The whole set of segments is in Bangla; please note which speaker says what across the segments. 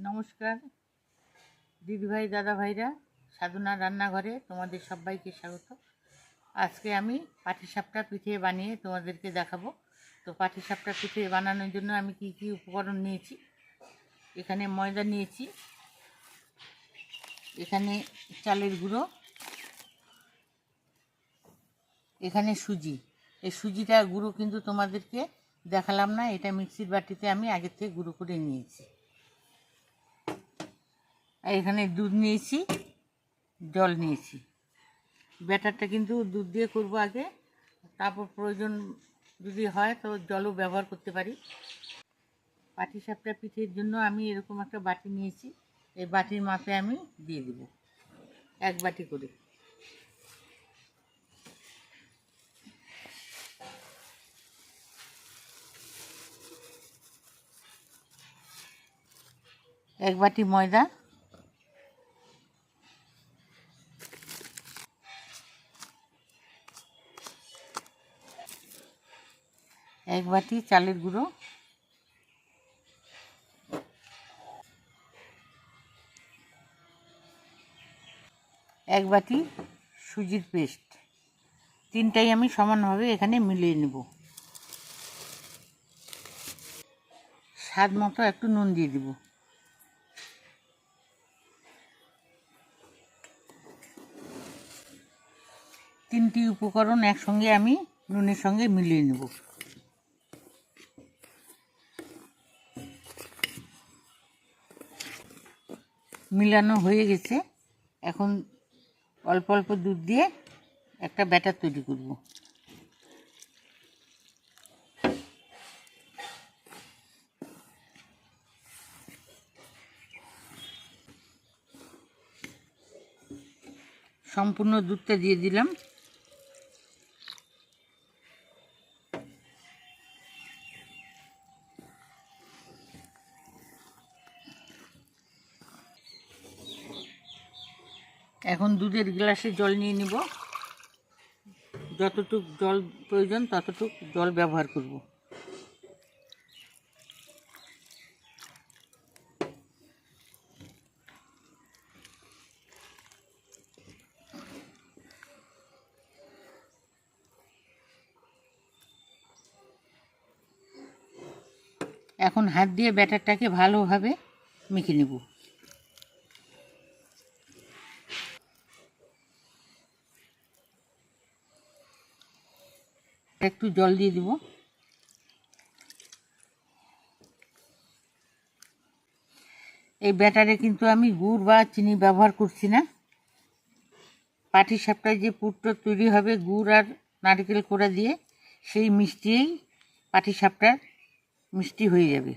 Speaker 1: নমস্কার দিদিভাই দাদা ভাইরা, সাধনা রান্নাঘরে তোমাদের সবাইকে স্বাগত। আজকে আমি পাটিসাপটা পিঠে বানিয়ে তোমাদেরকে দেখাবো। তো পাটিসাপটা পিঠে বানানোর জন্য আমি কি কি উপকরণ নিয়েছি, এখানে ময়দা নিয়েছি, এখানে চালের গুঁড়ো, এখানে সুজি। এই সুজিটা গুঁড়ো কিন্তু তোমাদেরকে দেখালাম না, এটা মিক্সির বাটিতে আমি আগের থেকে গুঁড়ো করে নিয়েছি। আর এখানে দুধ নিয়েছি, জল নিয়েছি। ব্যাটারটা কিন্তু দুধ দিয়ে করব আগে, তারপর প্রয়োজন যদি হয় তো জলও ব্যবহার করতে পারি। পাটিসাপটা পিঠের জন্য আমি এরকম একটা বাটি নিয়েছি, এই বাটির মাপে আমি দিয়ে দেব 1 বাটি করে। এক বাটি ময়দা, 1 বাটি চালের গুঁড়ো, 1 বাটি সুজির পেস্ট। তিনটাই আমি সমানভাবে এখানে মিলিয়ে নেব। স্বাদ মতো একটু নুন দিয়ে দেব। তিনটি উপকরণ একসঙ্গে আমি নুনের সঙ্গে মিলিয়ে নেব। মিলানো হয়ে গেছে, এখন অল্প অল্প দুধ দিয়ে একটা ব্যাটার তৈরি করব। সম্পূর্ণ দুধটা দিয়ে দিলাম। এখন দুধের গ্লাসে জল নিয়ে নিব, যতটুকু জল প্রয়োজন ততটুকু জল ব্যবহার করব। এখন হাত দিয়ে ব্যাটারটাকে ভালোভাবে মেখে নেব। একটু জল দিয়ে দেব। এই ব্যাটারে কিন্তু আমি গুড় বা চিনি ব্যবহার করছি না। পাটিসাপটায় যে পুরটা তৈরি হবে গুড় আর নারকেল কোড়া দিয়ে, সেই মিষ্টিই পাটিসাপটার মিষ্টি হয়ে যাবে।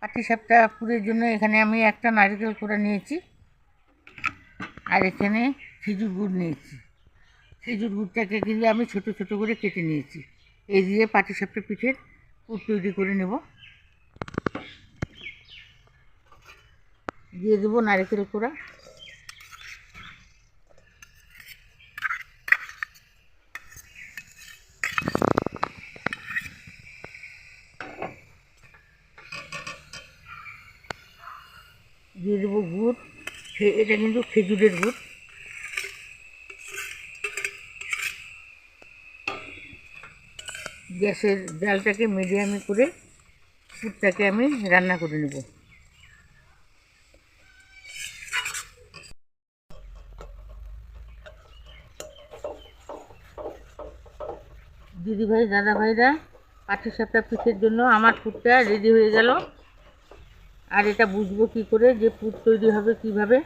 Speaker 1: পাটিসাপটা পুরের জন্য এখানে আমি একটা নারকেল কোড়া নিয়েছি, আর এখানে খেজুর গুড় নিয়েছি। খেজুর গুড়টাকে কিন্তু আমি ছোট ছোট করে কেটে নিয়েছি। এই দিয়ে পাটিসাপটা পিঠের পুর তৈরি করে নেব। দিয়ে দেবো নারকেল কোড়া, দিয়ে দেবো গুড়। এটা কিন্তু খেজুরের গুড়। গ্যাসের জালটাকে মিডিয়ামে করে পুরটাকে আমি রান্না করে নেব। দিদিভাই দাদা ভাইরা, পাটিসাপটা পিঠের জন্য আমার পুরটা রেডি হয়ে গেল। আর এটা বুঝবো কী করে যে পুর তৈরি হবে কীভাবে?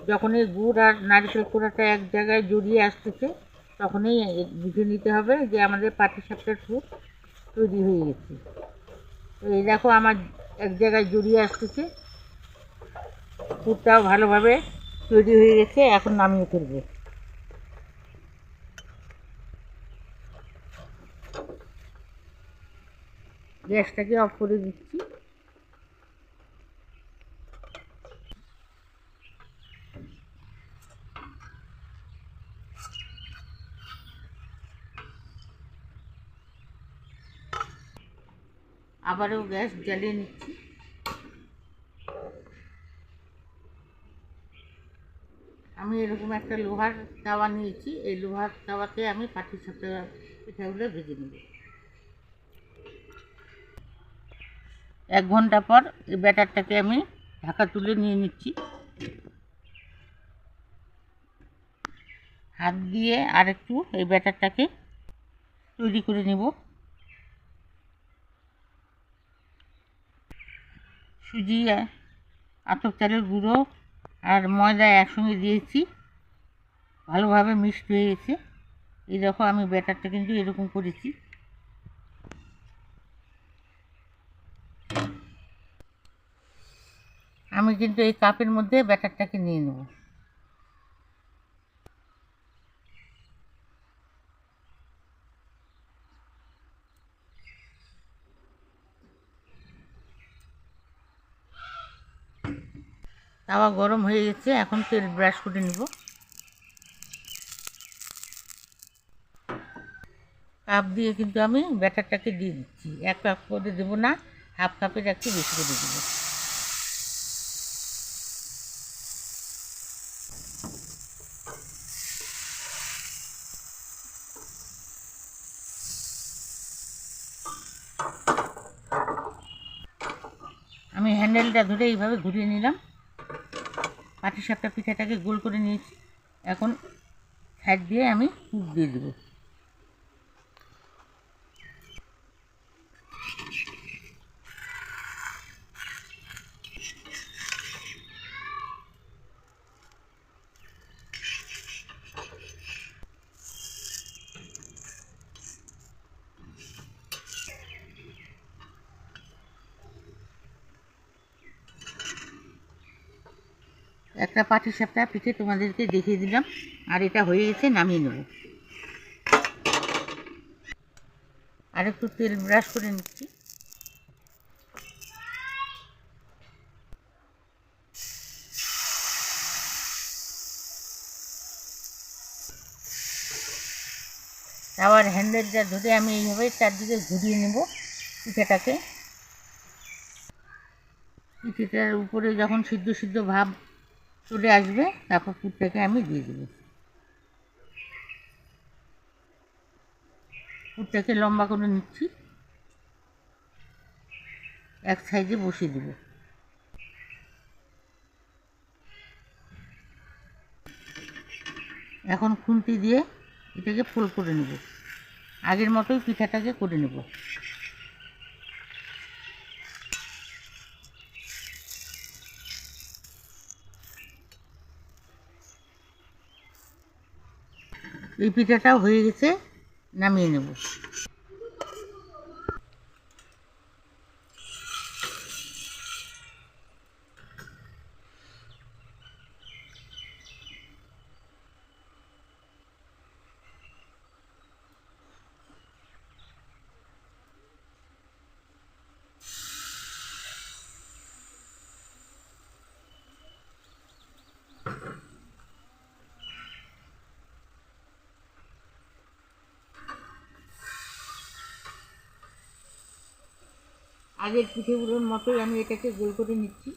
Speaker 1: যখন এই গুড় আর নারকেল কোড়াটা এক জায়গায় জড়িয়ে আসতেছে, তখনই বুঝে নিতে হবে যে আমাদের পাটিসাপটার পুর তৈরি হয়ে গেছে। তো এই দেখো আমার এক জায়গায় জড়িয়ে আসতেছে, পুরটাও ভালোভাবে তৈরি হয়ে গেছে। এখন নামিয়ে ফেলবো। গ্যাসটাকে অফ করে দিচ্ছি। আবারও গ্যাস জ্বালিয়ে নিচ্ছি। আমি এরকম একটা লোহার তাওয়া নিয়েছি, এই লোহার তাওয়াতে আমি পাটিসাপটা পিঠাগুলো ভেজে নেব। 1 ঘন্টা পর এই ব্যাটারটাকে আমি ঢাকা তুলে নিয়ে নিচ্ছি। হাত দিয়ে আরেকটু এই ব্যাটারটাকে তৈরি করে নেব। সুজি, আতপ চালের গুঁড়ো আর ময়দা একসঙ্গে দিয়েছি, ভালোভাবে মিক্সড হয়ে গেছে। এই দেখো আমি ব্যাটারটা কিন্তু এরকম করেছি। আমি কিন্তু এই কাপের মধ্যে ব্যাটারটাকে নিয়ে নেব। তাওয়া গরম হয়ে গেছে, এখন তেল ব্রাশ করে নেব। কাপ দিয়ে কিন্তু আমি ব্যাটারটাকে দিয়ে দিচ্ছি, 1 কাপ করে দেবো না, হাফ কাপের একটু বেশি করে দেবো। আমি হ্যান্ডেলটা ধরে এইভাবে ঘুরিয়ে নিলাম। পাটিসাপটা পিঠাটাকে গোল করে নিয়েছি। এখন সাইড দিয়ে আমি পুর দিয়ে দেবো। একটা পাটিসাপটা পিঠে তোমাদেরকে দেখিয়ে দিলাম, আর এটা হয়ে গেছে, নামিয়ে নেব। আর একটু তেল ব্রাশ করে নিচ্ছি। তাওয়ার হ্যান্ডেলটা ধরে আমি এইভাবে চারদিকে ঘুরিয়ে নেব পিঠেটাকে। পিঠেটার উপরে যখন সিদ্ধ সিদ্ধ ভাব চলে আসবে, তারপর পুরটাকে আমি দিয়ে দেবো। পুরটাকে লম্বা করে নিচ্ছি, এক সাইডে বসিয়ে দেবো। এখন খুন্তি দিয়ে এটাকে ফোল্ড করে নেব, আগের মতোই পিঠাটাকে করে নেব। এই পিঠাটাও হয়ে গেছে, নামিয়ে নেব। আগের পিঠেগুলোর মতোই আমি এটাকে গোল করে নিচ্ছি,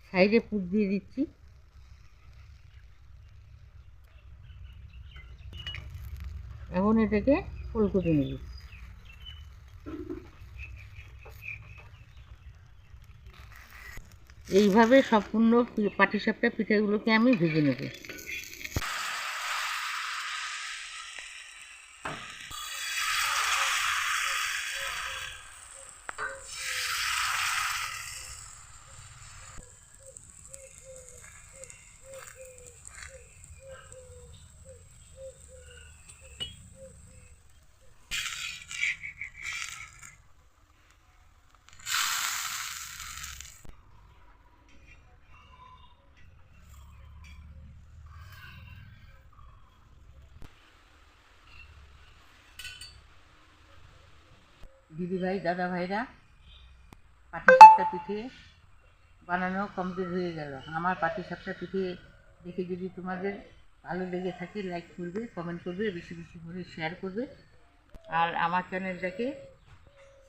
Speaker 1: সাইডে পুর দিয়ে দিচ্ছি। এখন এটাকে ফোল্ড করে নেব। এইভাবে সম্পূর্ণ পাটিসাপটা পিঠাগুলোকে আমি ভেজে নেব। দিদিভাই, দাদা ভাইরা, পাটিসাপটা পিঠে বানানো কমপ্লিট হয়ে গেল। আমার পাটিসাপটা পিঠে দেখে যদি তোমাদের ভালো লেগে থাকে, লাইক করবে, কমেন্ট করবে, বেশি বেশি করে শেয়ার করবে। আর আমার চ্যানেলটাকে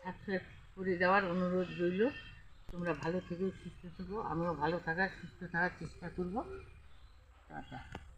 Speaker 1: সাবস্ক্রাইব করে দেওয়ার অনুরোধ রইল। তোমরা ভালো থেকো, সুস্থ থেকো, আমিও ভালো থাকার সুস্থ থাকার চেষ্টা করব। টাটা।